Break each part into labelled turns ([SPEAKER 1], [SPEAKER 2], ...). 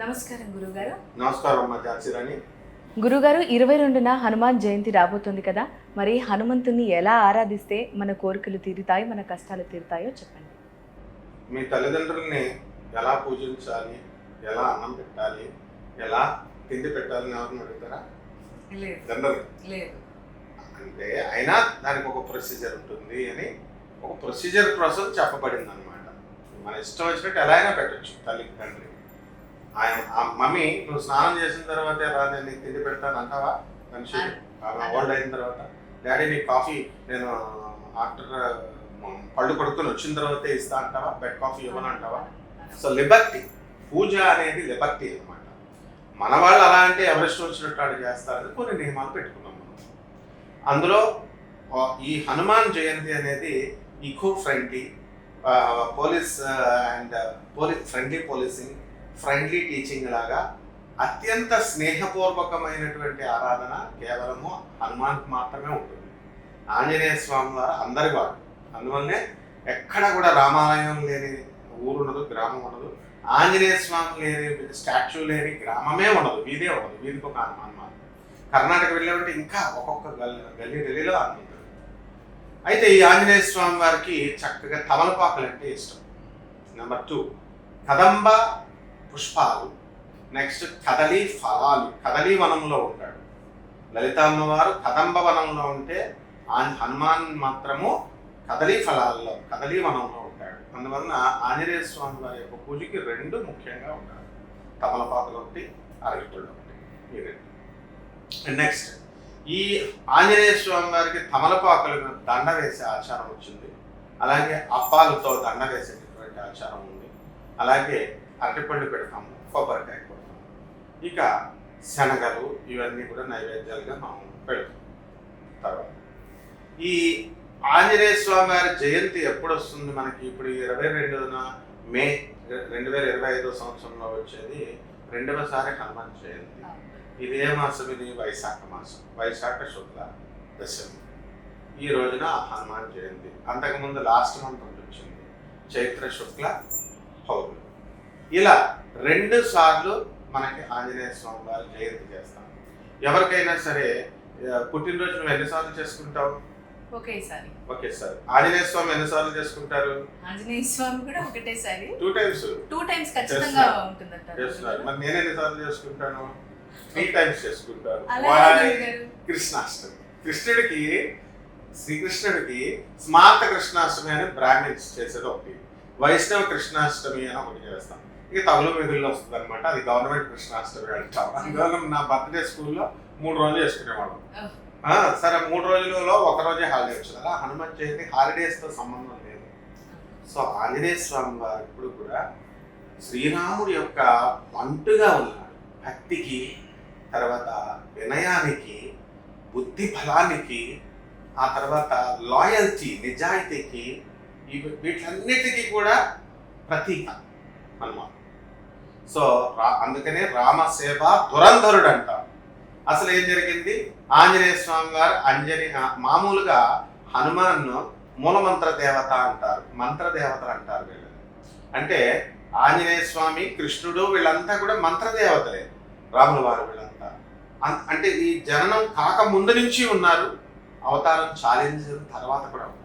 [SPEAKER 1] నమస్కారం గురుగారు.
[SPEAKER 2] నమస్కారం అమ్మా ఝాన్సీరాణి.
[SPEAKER 1] గురుగారు 22న హనుమాన్ జయంతి రాబోతుంది కదా, మరి హనుమంతుని ఎలా ఆరాధిస్తే మన కోరికలు తీరుతాయి, మన కష్టాలు తీరుతాయో చెప్పండి.
[SPEAKER 2] మీ తల్లిదండ్రుల్ని ఎలా పూజించాలి, ఎలా అన్నం పెట్టాలి, ఎలా తిండి పెట్టాలని ఎవరిని అడుగుతారా? జనరల్
[SPEAKER 1] లేదు.
[SPEAKER 2] అంటే అయినా దానికి ఒక ప్రొసీజర్ ఉంటుంది అని ఒక ప్రొసీజర్ ప్రాసెస్ చెప్పబడింది అనమాట. మన ఇష్టం వచ్చినట్టు ఎలా అయినా పెట్టచ్చు. తల్లికి తండ్రి ఆయన మమ్మీ నువ్వు స్నానం చేసిన తర్వాత రా నేను నీకు తిండి పెడతాను అంటావా? మనిషి ఓల్డ్ అయిన తర్వాత డాడీ నీకు కాఫీ నేను ఆఫ్టర్ పళ్ళు కొడుకుని వచ్చిన తర్వాతే ఇస్తా అంటావా? బెడ్ కాఫీ ఇవ్వను అంటావా? సో లిబర్టీ, పూజ అనేది లిబర్టీ అనమాట. మన వాళ్ళు అలా అంటే ఎవరిష్టం వచ్చినట్టు అటు చేస్తారని కొన్ని నియమాలు పెట్టుకున్నాం మనం. అందులో ఈ హనుమాన్ జయంతి అనేది eco friendly police and friendly policing, friendly teaching లాగా అత్యంత స్నేహపూర్వకమైనటువంటి ఆరాధన కేవలము హనుమాన్కి మాత్రమే ఉంటుంది. ఆంజనేయ స్వామి వారు అందరి వాడు. అందువల్లనే ఎక్కడ కూడా రామాలయం లేని ఊరు ఉండదు, గ్రామం ఉండదు. ఆంజనేయ స్వామి లేని స్టాచ్యూ లేని గ్రామమే ఉండదు, వీధే ఉండదు. వీధికి ఒక హనుమాన్. కర్ణాటక వెళ్ళామంటే ఇంకా ఒక్కొక్క గల్లీలో హనుమంతుడు. అయితే ఈ ఆంజనేయ స్వామి వారికి చక్కగా తమలపాకులు అంటే ఇష్టం. నెంబర్ 2 కదంబ పుష్పాలు, నెక్స్ట్ కదలి ఫలాలు. కదలి వనంలో ఉంటాడు లలిత అమ్మవారు, కదంబ వనంలో ఉంటే హనుమాన్ మాత్రము కదలి ఫలాల్లో కదలి వనంలో ఉంటాడు. అందువలన ఆంజనేయ స్వామి వారి యొక్క పూజకి 2 ముఖ్యంగా ఉంటారు. తమలపాకులు ఒకటి, అరటిపళ్ళు ఒకటి, ఈ 2. నెక్స్ట్ ఈ ఆంజనేయ స్వామి వారికి తమలపాకులు దండ వేసే ఆచారం వచ్చింది. అలాగే అప్పాలతో దండ వేసేటటువంటి ఆచారం ఉంది. అలాగే అరటిపళ్ళు పెడతాము, కొబ్బరికాయ కొడతాము. ఇక శనగలు ఇవన్నీ కూడా నైవేద్యాలుగా మనం పెడతాం. తర్వాత ఈ ఆంజనేయ స్వామి వారి జయంతి ఎప్పుడు వస్తుంది మనకి? ఇప్పుడు 22న మే 2025 సంవత్సరంలో వచ్చేది 2వసారి హనుమాన్ జయంతి. ఇది ఏ మాసం? ఇది వైశాఖ మాసం, వైశాఖ శుక్ల దశమి. ఈ రోజున హనుమాన్ జయంతి. అంతకుముందు లాస్ట్ మంత్ వచ్చింది చైత్ర శుక్ల పౌర్ణమి. ఇలా 2 సార్లు మనకి ఆంజనేయ స్వామి వారి జయంతి చేస్తాం. ఎవరికైనా సరే పుట్టినరోజు నువ్వు ఎన్నిసార్లు చేసుకుంటావు?
[SPEAKER 1] ఒకేసారి.
[SPEAKER 2] ఆంజనేయ స్వామి ఎన్నిసార్లు చేసుకుంటారు?
[SPEAKER 1] ఆంజనేయ స్వామి కూడా ఒకటేసారి.
[SPEAKER 2] 2
[SPEAKER 1] టైమ్స్ ఖచ్చితంగా ఉంటుందంట.
[SPEAKER 2] మరి నేను ఎన్నిసార్లు చేసుకుంటాను? 3 టైమ్స్ చేసుకుంటాను. కృష్ణాష్టమి. శ్రీకృష్ణుడికి స్మార్త కృష్ణాష్టమి అని బ్రాహ్మిన్స్ చేసేది ఒకటి, వైష్ణవ కృష్ణాష్టమి అని ఒకటి చేస్తాం. ఇక తగులు మిగులు వస్తుంది అనమాట. అది గవర్నమెంట్ కృష్ణాష్టమి అంటాం. అందువల్ల నా బర్త్డే స్కూల్లో 3 రోజులు చేసుకునేవాళ్ళం. సరే 3 రోజులలో ఒక రోజే హాలిడే వచ్చింది. అలా హనుమత్ జయంతి హాలిడేస్తో సంబంధం లేదు. సో ఆంజనేయ స్వామి వారు ఇప్పుడు కూడా శ్రీరాముడి యొక్క వంటుగా ఉన్నాడు. భక్తికి, తర్వాత వినయానికి, బుద్ధి బలానికి, ఆ తర్వాత లాయల్టీ నిజాయితీకి, వీటన్నిటికీ కూడా ప్రతీక హనుమాన్. సో అందుకనే రామసేవ దురంధరుడు అంటారు. అసలు ఏం జరిగింది? ఆంజనేయ స్వామి వారు మామూలుగా హనుమాన్ను మూలమంత్ర దేవత అంటారు, మంత్రదేవతలు అంటారు వీళ్ళు. అంటే ఆంజనేయ స్వామి, కృష్ణుడు వీళ్ళంతా కూడా మంత్రదేవతలే. రాముల వారు వీళ్ళంతా అంటే ఈ జననం కాక ముందు నుంచి ఉన్నారు, అవతారం చాలించిన తర్వాత కూడా ఉన్నారు.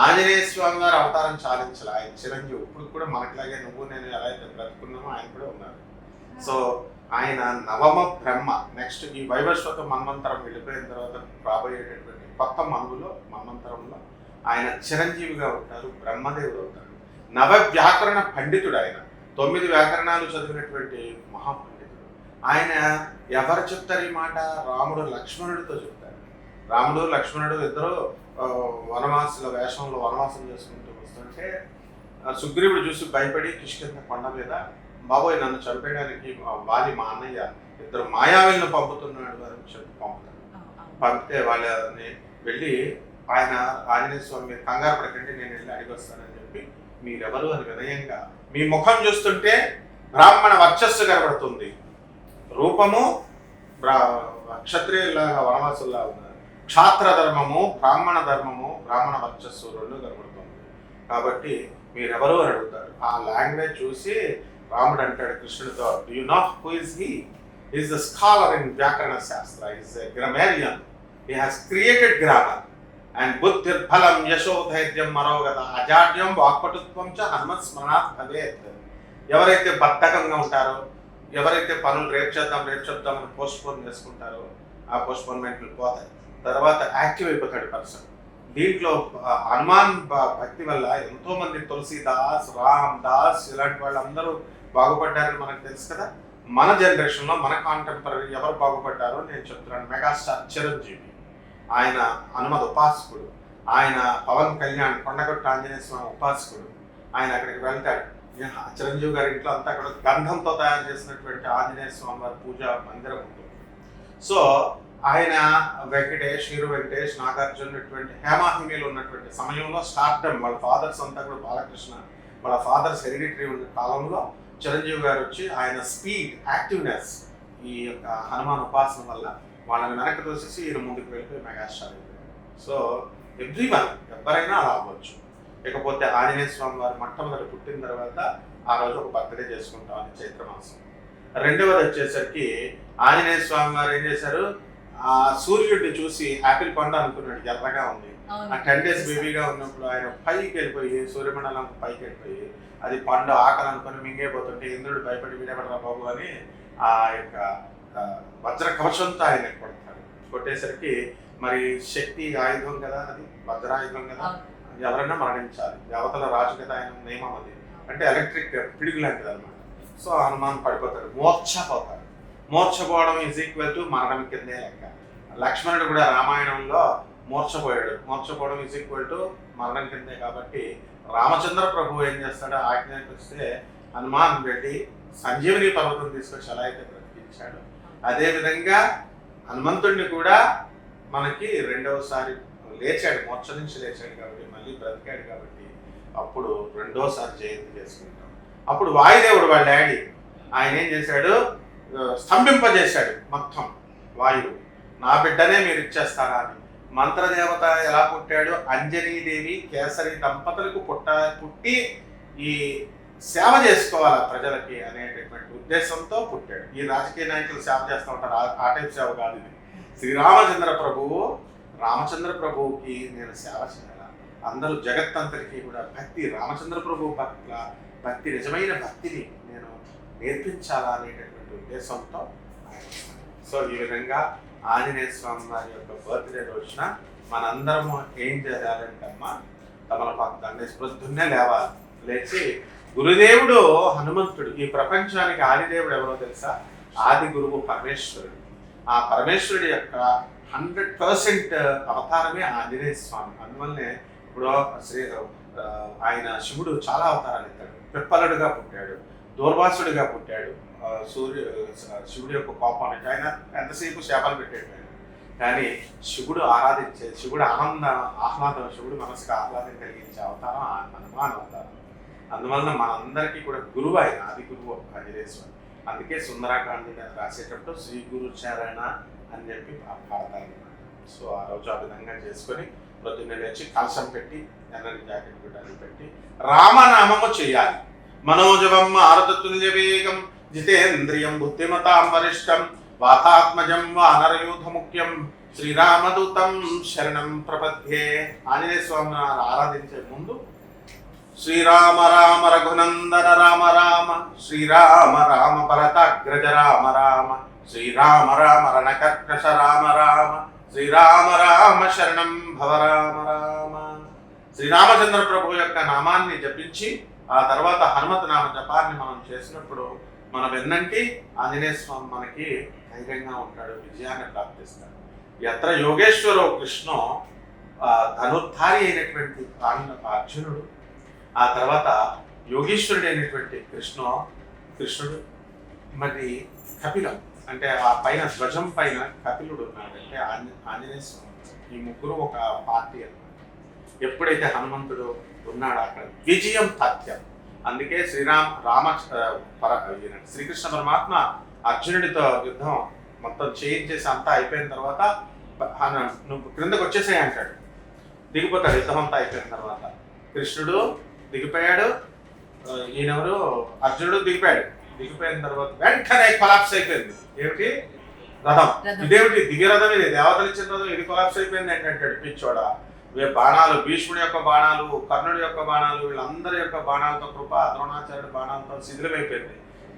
[SPEAKER 2] ఆంజనేయ స్వామి వారు అవతారం చాలించాలి, ఆయన చిరంజీవి. ఇప్పుడు కూడా మనకిలాగే నువ్వు నేను ఎలా అయితే బ్రతుకున్నామో ఆయన కూడా ఉన్నారు. సో ఆయన నవమ బ్రహ్మ. నెక్స్ట్ ఈ వైవస్వత మన్వంతరం వెళ్ళిపోయిన తర్వాత రాబోయేటటువంటి కొత్త మన్వంతరంలో ఆయన చిరంజీవిగా ఉంటారు, బ్రహ్మదేవుడు అవుతారు. నవ వ్యాకరణ పండితుడు ఆయన. 9 వ్యాకరణాలు చదివినటువంటి మహాపండితుడు ఆయన. ఎవరు చెప్తారు ఈ మాట? రాముడు లక్ష్మణుడితో చెప్తారు. రాముడు లక్ష్మణుడు ఇద్దరు వనవాసం చేసుకుంటూ వస్తుంటే సుగ్రీవుడు చూసి భయపడి కిష్కింద కొండ మీద, బాబోయ్ నన్ను చంపేయడానికి వాలి మా అన్నయ్య ఇద్దరు మాయావిలను పంపుతున్నాడు అని చెప్పి పంపితే వాళ్ళని వెళ్ళి ఆయన ఆంజనేయ స్వామి కంగారు పడకండి నేను వెళ్ళి అడిగి వస్తానని చెప్పి, మీరెవరు అని వినయంగా, మీ ముఖం చూస్తుంటే బ్రాహ్మణ వర్చస్సు కనబడుతుంది, రూపము క్షత్రియులాగా వనవాసుల్లా ఉన్నారు, క్షాత్ర ధర్మము బ్రాహ్మణ వర్చస్సు 2 కనబడుతుంది. కాబట్టి మీరెవరు అని అడుగుతారు. ఆ లాంగ్వేజ్ చూసి రాముడు అంటాడు కృష్ణుడితో, "Do you know who is he? He is the scholar in Vyakarana Shastra. He is a grammarian. He has created grammar. And buddhirphalam yashodhairyam marogata ajadyam vakpatutvam cha hanumat smaranat bhavet." ఎవరైతే బద్ధకంగా ఉంటారో, ఎవరైతే పనులు రేపు చేద్దామని postpone చేసుకుంటారో ఆ పోస్ట్పోన్మెంట్లు పోతాయి. తర్వాత యాక్టివ్ అయిపోతాడు పర్సన్. దీంట్లో హనుమాన్ భక్తి వల్ల ఎంతో మంది తులసీదాస్, రామ్ దాస్ ఇలాంటి వాళ్ళందరూ బాగుపడ్డారని మనకు తెలుసు కదా. మన జనరేషన్లో మన కాంటెంపరీ ఎవరు బాగుపడ్డారో నేను చెప్తున్నాను. మెగాస్టార్ చిరంజీవి, ఆయన హనుమద్ ఉపాసకుడు. ఆయన పవన్ కళ్యాణ్ కొండగొట్ట ఆంజనేయ స్వామి ఉపాసకుడు. ఆయన అక్కడికి వెళ్తాడు. చిరంజీవి గారి ఇంట్లో అంతా అక్కడ గంధంతో తయారు చేసినటువంటి ఆంజనేయ స్వామి వారి పూజా మందిరం ఉంటుంది. సో ఆయన వెంకటేష్, హీరో వెంకటేష్, నాగార్జున ఇటువంటి హేమాహిమీలు ఉన్నటువంటి సమయంలో స్టార్టమ్, వాళ్ళ ఫాదర్స్ అంతా కూడా బాలకృష్ణ, వాళ్ళ ఫాదర్స్ హెరిడిటరీ ఉన్న కాలంలో చిరంజీవి గారు వచ్చి ఆయన స్పీడ్, యాక్టివ్నెస్, ఈ యొక్క హనుమాన్ ఉపాసన వల్ల వాళ్ళని వెనక్కి తోసేసి ఈయన ముందుకు వెళ్ళిపోయి మెగాస్టార్ అయిపోయారు. సో ఎవ్రీవన్, ఎవరైనా అలా అవ్వచ్చు. ఇకపోతే ఆంజనేయ స్వామి వారు మొట్టమొదటి పుట్టిన తర్వాత ఆ రోజు ఒక బర్త్డే చేసుకుంటాం, అది చైత్రమాసం. రెండవది వచ్చేసరికి ఆంజనేయ స్వామి వారు ఏం చేశారు, ఆ సూర్యుడిని చూసి యాపిల్ పండు అనుకున్నాడు, ఎర్రగా ఉంది. ఆ 10 days బేబీగా ఉన్నప్పుడు ఆయన పైకి వెళ్ళిపోయి, సూర్యమండలం పైకి వెళ్ళిపోయి అది పండు ఆకలి అనుకుని మింగైపోతుంటే ఇంద్రుడు భయపడి వీడబడరా బాబు అని ఆ యొక్క వజ్ర కవచంతో ఆయన కొడతాడు. కొట్టేసరికి మరి శక్తి ఆయుధం కదా, అది వజ్రాయుధం కదా, ఎవరైనా మరణించాలి. దేవతల రాజు కదా ఆయన నియమం అది. అంటే ఎలక్ట్రిక్ పిడుగు లాంటిది అనమాట. సో హనుమాన్ పడిపోతాడు, మూర్ఛపోతాడు. మూర్ఛపోవడం ఈజ్ ఈక్వల్ టు మరణం కిందే లెక్క. లక్ష్మణుడు కూడా రామాయణంలో మూర్ఛపోయాడు. మూర్ఛపోవడం ఈజ్ ఈక్వల్ టు మరణం కిందే. కాబట్టి రామచంద్ర ప్రభు ఏం చేస్తాడో ఆజ్ఞకి వస్తే హనుమాన్ వెళ్ళి సంజీవని పర్వతం తీసుకొచ్చి ఎలా అయితే బ్రతికించాడు, అదేవిధంగా హనుమంతుడిని కూడా మనకి రెండవసారి లేచాడు, మోక్ష నుంచి లేచాడు కాబట్టి, మళ్ళీ బ్రతికాడు కాబట్టి అప్పుడు రెండోసారి జయంతి చేసుకుంటాం. అప్పుడు వాయుదేవుడు వాళ్ళ డాడీ ఆయన ఏం చేశాడు, స్తంభింపజేశాడు మొత్తం వాయువు, నా బిడ్డనే మీరు ఇచ్చేస్తారా అని. మంత్రదేవత ఎలా పుట్టాడు, అంజనీదేవి కేసరి దంపతులకు పుట్టి ఈ సేవ చేసుకోవాలి ప్రజలకి అనేటటువంటి ఉద్దేశంతో పుట్టాడు. ఈ రాజకీయ నాయకులు సేవ చేస్తూ ఉంటారు, ఆ టైప్ సేవ కాదు ఇది. రామచంద్ర ప్రభువుకి నేను సేవ చేయాల, అందరూ జగత్తంతరికి కూడా భక్తి, రామచంద్ర ప్రభు పట్ల భక్తి, నిజమైన భక్తిని నేను నేర్పించాలా అనేటటువంటి ఉద్దేశంతో ఆయన. సో ఈ విధంగా ఆంజనేయ స్వామి వారి యొక్క బర్త్డే రోజున మనందరము ఏం చేయాలంటమ్మా, తమలపాకు దండేసి పొద్దున్నే లేవాలి. లేచి గురుదేవుడు హనుమంతుడు, ఈ ప్రపంచానికి ఆదిదేవుడు ఎవరో తెలుసా, ఆది గురువు పరమేశ్వరుడు. ఆ పరమేశ్వరుడి యొక్క 100% అవతారమే ఆంజనేయ స్వామి. అందువల్లనే ఇప్పుడు ఆయన శివుడు చాలా అవతారాలు ఎత్తాడు. పిప్పలుడుగా పుట్టాడు, దూర్వాసుడిగా పుట్టాడు. శివుడి యొక్క కోపం నుంచి ఆయన ఎంతసేపు శాపాలు పెట్టాడు. కానీ శివుడు శివుడు ఆహ్లాదం, శివుడు మనసుకు ఆహ్లాదం కలిగించే అవతారం హనుమాన్ అవతారం. అందువలన మనందరికీ కూడా గురువు ఆయన, ఆది గురువు ఆంజనేయ స్వామి. అందుకే సుందరాకాండ రాసేటప్పుడు శ్రీ గురు చరణ అని చెప్పి పాడతారు. సో ఆ రోజు ఆ విధంగా చేసుకొని ప్రొద్దున్నే లేచి కలశం పెట్టి, ఎర్రని జాకెట్ పెట్టాలి, పెట్టి రామనామము చేయాలి. మనోజవం ఆరతుల్య వేగం జితేంద్రియం బుద్ధిమతాం వరిష్టం వాతాత్మజం వానరయూథ ముఖ్యం శ్రీరామదూతం శరణం ప్రపద్యే. ఆంజనేయ స్వామిని ఆరాధించే ముందు శ్రీరామ రామ రఘునందన రామ రామ, శ్రీరామ రామ భరతాగ్రజ రామ రామ, శ్రీరామ రామ రణకర్కశ రామ రామ, శ్రీరామ రామ శరణం భవ రామ రామ. శ్రీరామచంద్ర ప్రభు యొక్క నామాన్ని జపించి ఆ తర్వాత హనుమత్ నామ జపాన్ని మనం చేసినప్పుడు మన వెన్నంటి ఆంజనేయ స్వామి మనకి ధైర్యంగా ఉంటాడు, విజయాన్ని ప్రాప్తిస్తాడు. ఎత్ర యోగేశ్వరో కృష్ణో, ధనుర్ధారి అయినటువంటి అర్జునుడు, ఆ తర్వాత యోగేశ్వరుడు అయినటువంటి కృష్ణుడు, మరి కపిలం అంటే ఆ పైన ధ్వజం పైన కపిలుడు ఉన్నాడంటే ఆంజనేయ స్వామి. ఈ ముగ్గురు ఒక పార్టీ అన్నమాట. ఎప్పుడైతే హనుమంతుడు ఉన్నాడు అక్కడ విజయం తథ్యం. అందుకే శ్రీకృష్ణ పరమాత్మ అర్జునుడితో యుద్ధం మొత్తం చేయించేసి అంతా అయిపోయిన తర్వాత నువ్వు క్రిందకు వచ్చేసాయి అంటాడు. దిగిపోతాడు యుద్ధం అంతా అయిపోయిన తర్వాత. కృష్ణుడు దిగిపోయాడు, ఈయనెవరు అర్జునుడు దిగిపోయిన తర్వాత వెంటనే కొలాప్స్ అయిపోయింది. ఏమిటి? రథం. ఇదేమిటి దిగే రథం? ఇది దేవతలు ఇచ్చిన రథం, ఇది కొలాప్స్ అయిపోయింది ఏంటంటే పిచ్చోడ. బాణాలు, భీష్ముడి యొక్క బాణాలు, కర్ణుడి యొక్క బాణాలు, వీళ్ళందరి యొక్క బాణాలతో, కృప ద్రోణాచార్యుడి బాణాలతో శిథిలమైపోయింది.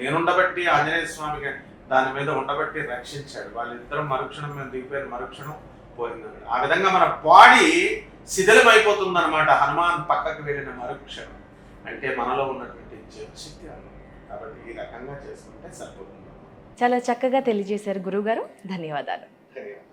[SPEAKER 2] నేనుండబట్టి ఆంజనేయ స్వామికి దాని మీద ఉండబట్టి రక్షించాడు. వాళ్ళిద్దరూ మరుక్షణం మేము దిగిపోయిన మరుక్షణం పోయింది. ఆ విధంగా మన బాడీ శిథిలం అయిపోతుంది అనమాట హనుమాన్ పక్కకు వెళ్ళిన మరుక్షణం. అంటే మనలో ఉన్నటువంటి శక్తి అన్నమాట. కాబట్టి ఈ రకంగా చేసుకుంటే సరిపోతుంది.
[SPEAKER 1] చాలా చక్కగా తెలియజేశారు గురువుగారు. ధన్యవాదాలు.
[SPEAKER 2] ధన్యవాదాలు.